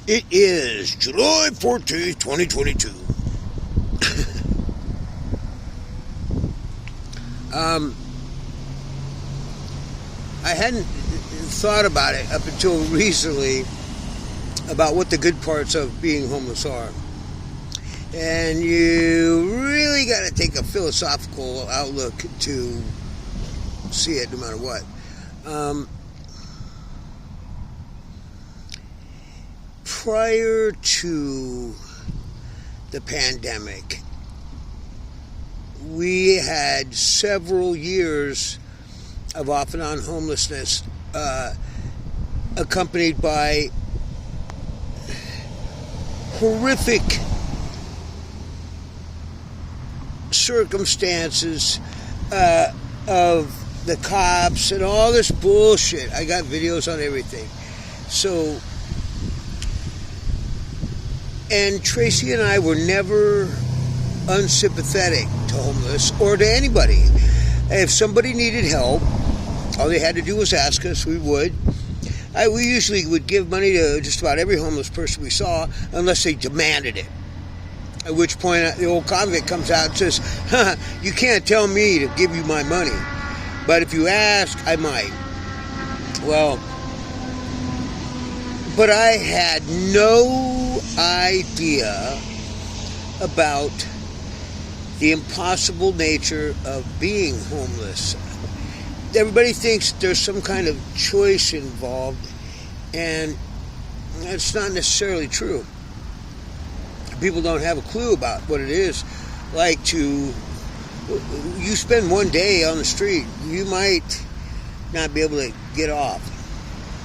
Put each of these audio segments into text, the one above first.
It is July 14th, 2022. I hadn't thought about it up until recently about what the good parts of being homeless are. And you really got to take a philosophical outlook to see it no matter what. Prior to the pandemic, we had several years of off and on homelessness, accompanied by horrific circumstances of the cops and all this bullshit. I got videos on everything. So, and Tracy and I were never unsympathetic to homeless or to anybody. If somebody needed help, all they had to do was ask us, we would. We usually would give money to just about every homeless person we saw, unless they demanded it. At which point the old convict comes out and says, you can't tell me to give you my money. But if you ask, I might. Well, but I had no idea about the impossible nature of being homeless. Everybody thinks there's some kind of choice involved, and that's not necessarily true. People don't have a clue about what it is like to... You spend one day on the street, you might not be able to get off,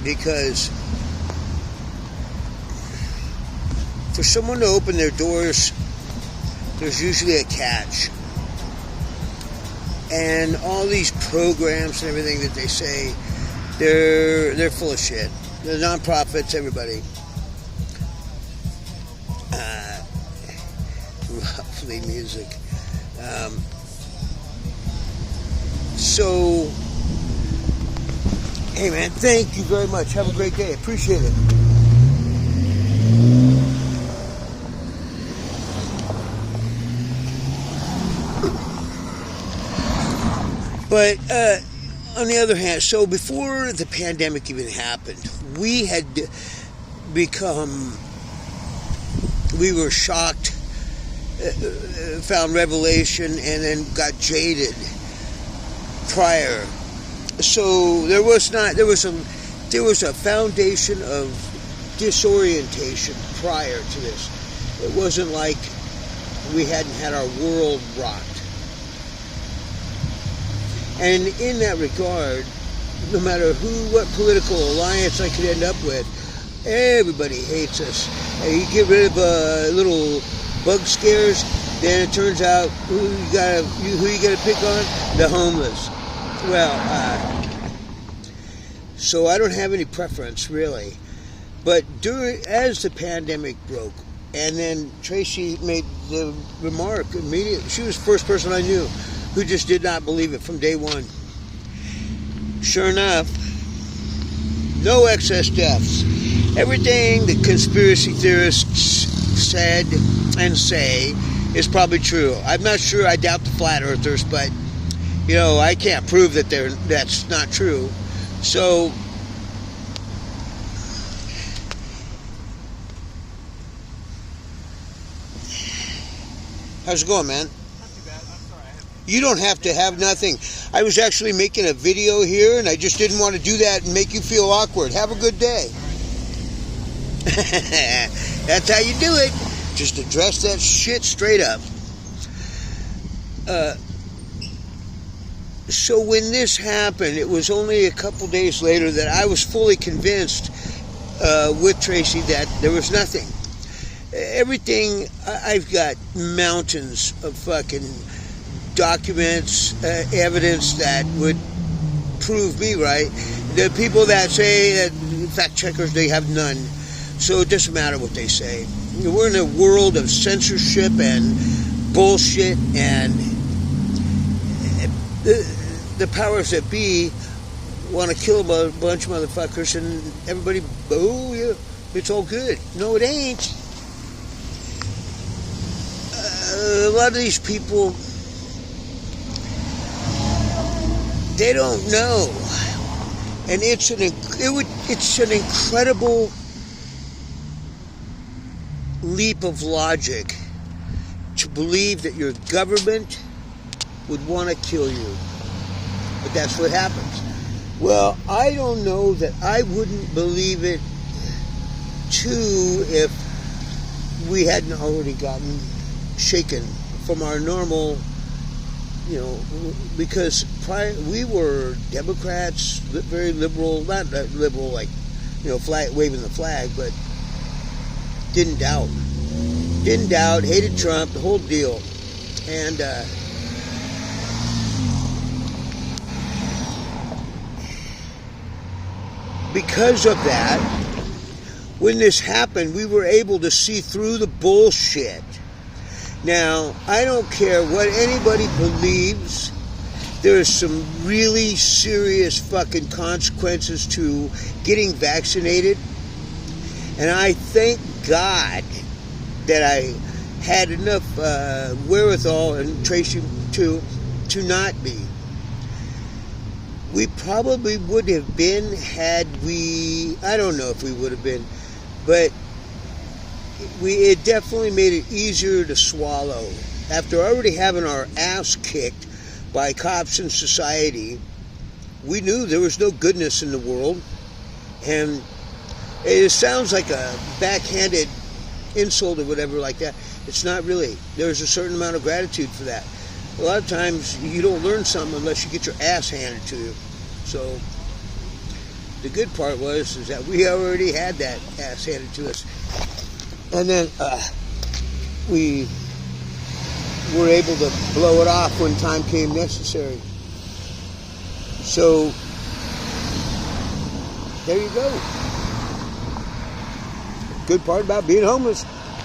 because for someone to open their doors, there's usually a catch. And all these programs and everything that they say, they're full of shit. The nonprofits, everybody. Lovely music. So, hey man, thank you very much. Have a great day. Appreciate it. But on the other hand, so before the pandemic even happened, we were shocked, found revelation, and then got jaded prior. So there was a foundation of disorientation prior to this. It wasn't like we hadn't had our world rocked. And in that regard, no matter what political alliance I could end up with, everybody hates us. And you get rid of little bug scares, then it turns out who you gotta pick on? The homeless. Well, so I don't have any preference really. But as the pandemic broke, and then Tracy made the remark immediately. She was the first person I knew who just did not believe it from day one. Sure enough, no excess deaths. Everything the conspiracy theorists said and say is probably true. I'm not sure. I doubt the flat earthers, but I can't prove that that's not true. So how's it going, man? You don't have to have nothing. I was actually making a video here, and I just didn't want to do that and make you feel awkward. Have a good day. That's how you do it. Just address that shit straight up. So when this happened, it was only a couple days later that I was fully convinced with Tracy that there was nothing. Everything, I've got mountains of fucking documents, evidence that would prove me right. The people that say that fact checkers, they have none. So it doesn't matter what they say. We're in a world of censorship and bullshit, and the powers that be want to kill a bunch of motherfuckers, and everybody, oh yeah, It's all good. No, it ain't. A lot of these people, they don't know, and it's an incredible leap of logic to believe that your government would want to kill you, but that's what happens. Well, I don't know that I wouldn't believe it too if we hadn't already gotten shaken from our normal, because we were Democrats, very liberal, not liberal like, flag, waving the flag, but didn't doubt, hated Trump, the whole deal. And because of that, when this happened, we were able to see through the bullshit. Now, I don't care what anybody believes, there's some really serious fucking consequences to getting vaccinated. And I thank God that I had enough wherewithal and Tracy to not be. We probably would have been had we, I don't know if we would have been, but it definitely made it easier to swallow. After already having our ass kicked by cops and society, we knew there was no goodness in the world. And it sounds like a backhanded insult or whatever like that. It's not really. There's a certain amount of gratitude for that. A lot of times you don't learn something unless you get your ass handed to you. So the good part is that we already had that ass handed to us. And then we were able to blow it off when time came necessary. So there you go. Good part about being homeless.